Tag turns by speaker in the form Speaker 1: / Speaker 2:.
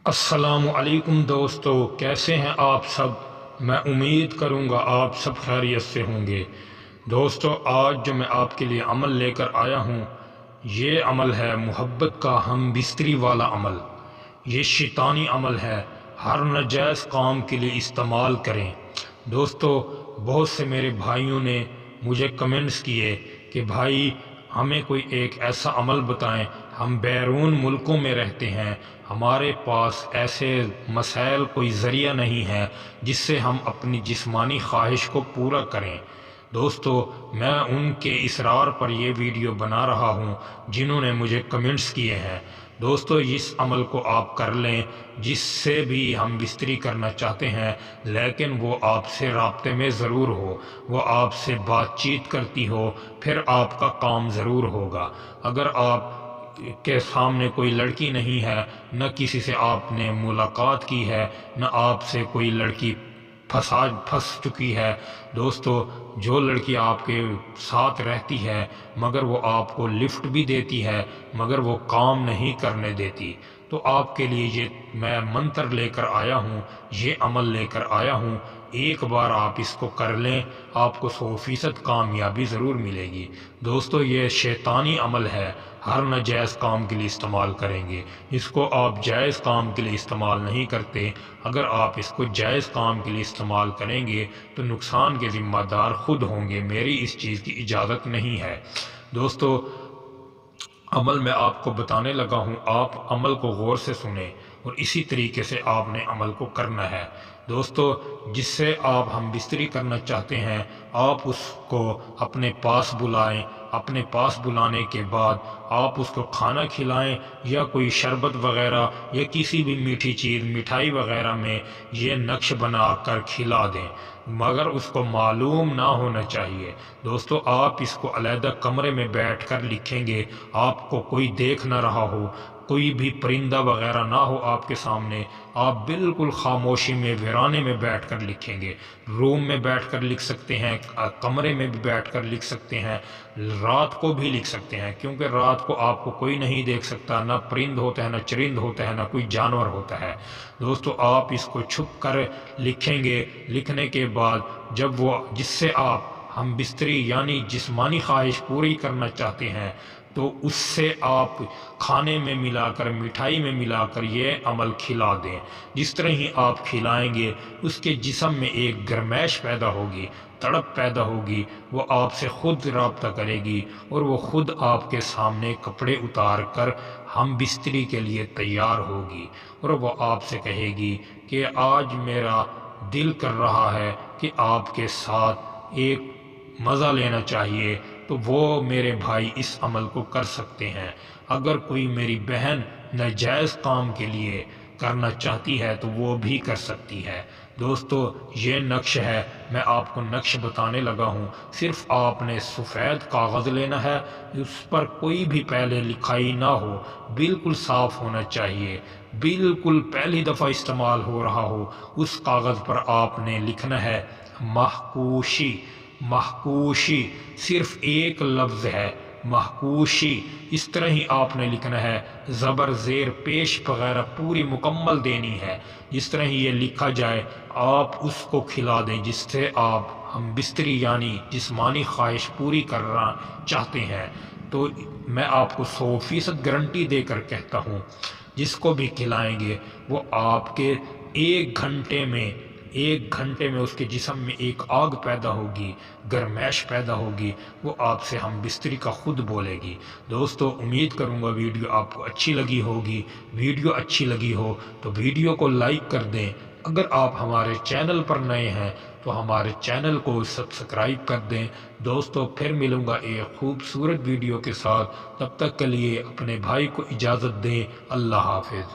Speaker 1: السلام علیکم دوستو، کیسے ہیں آپ سب؟ میں امید کروں گا آپ سب خیریت سے ہوں گے۔ دوستو، آج جو میں آپ کے لیے عمل لے کر آیا ہوں، یہ عمل ہے محبت کا ہم بستری والا عمل۔ یہ شیطانی عمل ہے، ہر ناجائز کام کے لیے استعمال کریں۔ دوستو، بہت سے میرے بھائیوں نے مجھے کمنٹس کیے کہ بھائی ہمیں کوئی ایک ایسا عمل بتائیں، ہم بیرون ملکوں میں رہتے ہیں، ہمارے پاس ایسے مسائل کوئی ذریعہ نہیں ہے جس سے ہم اپنی جسمانی خواہش کو پورا کریں۔ دوستو، میں ان کے اصرار پر یہ ویڈیو بنا رہا ہوں جنہوں نے مجھے کمنٹس کیے ہیں۔ دوستو، اس عمل کو آپ کر لیں جس سے بھی ہم بستری کرنا چاہتے ہیں، لیکن وہ آپ سے رابطے میں ضرور ہو، وہ آپ سے بات چیت کرتی ہو، پھر آپ کا کام ضرور ہوگا۔ اگر آپ کے سامنے کوئی لڑکی نہیں ہے، نہ کسی سے آپ نے ملاقات کی ہے، نہ آپ سے کوئی لڑکی پھنس چکی ہے، دوستو، جو لڑکی آپ کے ساتھ رہتی ہے مگر وہ آپ کو لفٹ بھی دیتی ہے مگر وہ کام نہیں کرنے دیتی، تو آپ کے لیے یہ میں منتر لے کر آیا ہوں، یہ عمل لے کر آیا ہوں۔ ایک بار آپ اس کو کر لیں، آپ کو 100% کامیابی ضرور ملے گی۔ دوستو، یہ شیطانی عمل ہے، ہر ناجائز کام کے لیے استعمال کریں گے۔ اس کو آپ جائز کام کے لیے استعمال نہیں کرتے۔ اگر آپ اس کو جائز کام کے لیے استعمال کریں گے تو نقصان کے ذمہ دار خود ہوں گے، میری اس چیز کی اجازت نہیں ہے۔ دوستو، عمل میں آپ کو بتانے لگا ہوں، آپ عمل کو غور سے سنیں اور اسی طریقے سے آپ نے عمل کو کرنا ہے۔ دوستو، جس سے آپ ہم بستری کرنا چاہتے ہیں، آپ اس کو اپنے پاس بلائیں۔ اپنے پاس بلانے کے بعد آپ اس کو کھانا کھلائیں یا کوئی شربت وغیرہ یا کسی بھی میٹھی چیز، مٹھائی وغیرہ میں یہ نقش بنا کر کھلا دیں، مگر اس کو معلوم نہ ہونا چاہیے۔ دوستو، آپ اس کو علیحدہ کمرے میں بیٹھ کر لکھیں گے، آپ کو کوئی دیکھ نہ رہا ہو، کوئی بھی پرندہ وغیرہ نہ ہو آپ کے سامنے، آپ بالکل خاموشی میں ویرانے میں بیٹھ کر لکھیں گے۔ روم میں بیٹھ کر لکھ سکتے ہیں، کمرے میں بھی بیٹھ کر لکھ سکتے ہیں، رات کو بھی لکھ سکتے ہیں، کیونکہ رات کو آپ کو کوئی نہیں دیکھ سکتا، نہ پرند ہوتا ہے، نہ چرند ہوتا ہے، نہ کوئی جانور ہوتا ہے۔ دوستو، آپ اس کو چھپ کر لکھیں گے۔ لکھنے کے بعد جب وہ جس سے آپ ہم بستری یعنی جسمانی خواہش پوری کرنا چاہتے ہیں تو اس سے آپ کھانے میں ملا کر، مٹھائی میں ملا کر یہ عمل کھلا دیں۔ جس طرح ہی آپ کھلائیں گے اس کے جسم میں ایک گرمائش پیدا ہوگی، تڑپ پیدا ہوگی، وہ آپ سے خود رابطہ کرے گی اور وہ خود آپ کے سامنے کپڑے اتار کر ہم بستری کے لیے تیار ہوگی، اور وہ آپ سے کہے گی کہ آج میرا دل کر رہا ہے کہ آپ کے ساتھ ایک مزہ لینا چاہیے، تو وہ میرے بھائی اس عمل کو کر سکتے ہیں۔ اگر کوئی میری بہن ناجائز کام کے لیے کرنا چاہتی ہے تو وہ بھی کر سکتی ہے۔ دوستو، یہ نقش ہے، میں آپ کو نقش بتانے لگا ہوں۔ صرف آپ نے سفید کاغذ لینا ہے، اس پر کوئی بھی پہلے لکھائی نہ ہو، بالکل صاف ہونا چاہیے، بالکل پہلی دفعہ استعمال ہو رہا ہو۔ اس کاغذ پر آپ نے لکھنا ہے محکوشی۔ محکوشی صرف ایک لفظ ہے، محکوشی۔ اس طرح ہی آپ نے لکھنا ہے، زبر زیر پیش وغیرہ پوری مکمل دینی ہے۔ جس طرح ہی یہ لکھا جائے آپ اس کو کھلا دیں، جس سے آپ ہم بستری یعنی جسمانی خواہش پوری کرنا چاہتے ہیں۔ تو میں آپ کو 100% گارنٹی دے کر کہتا ہوں، جس کو بھی کھلائیں گے وہ آپ کے ایک گھنٹے میں اس کے جسم میں ایک آگ پیدا ہوگی، گرمائش پیدا ہوگی، وہ آپ سے ہم بستری کا خود بولے گی۔ دوستو، امید کروں گا ویڈیو آپ کو اچھی لگی ہوگی۔ ویڈیو اچھی لگی ہو تو ویڈیو کو لائک کر دیں۔ اگر آپ ہمارے چینل پر نئے ہیں تو ہمارے چینل کو سبسکرائب کر دیں۔ دوستو، پھر ملوں گا ایک خوبصورت ویڈیو کے ساتھ، تب تک کے لیے اپنے بھائی کو اجازت دیں۔ اللہ حافظ۔